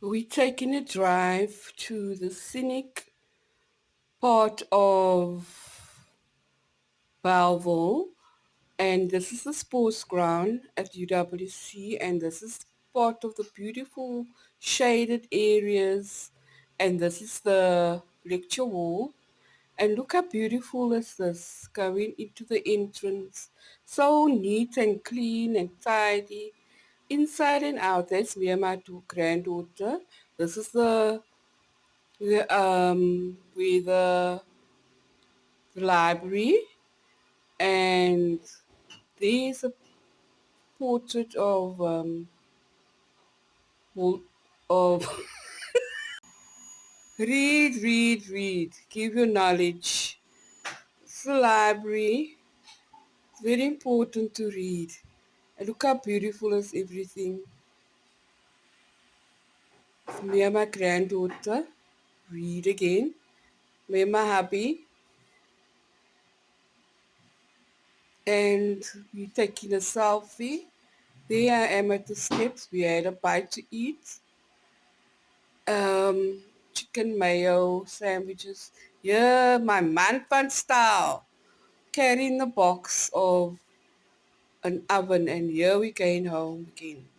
We're taking a drive to the scenic part of Belleville, and this is the sports ground at UWC, and this is part of the beautiful shaded areas, and this is the lecture hall. And look how beautiful is this going into the entrance. So neat and clean and tidy. Inside and out. That's me and my two granddaughter. This is the library, and there's a portrait of read. Give your knowledge. It's a library. It's very important to read. And look how beautiful is everything. Me and my granddaughter read again. Me and my hubby, and we taking a selfie. There I am at the steps. We had a bite to eat. Um, Chicken mayo sandwiches. Yeah, my man fun style. Carrying the box of an oven, and here we going home again.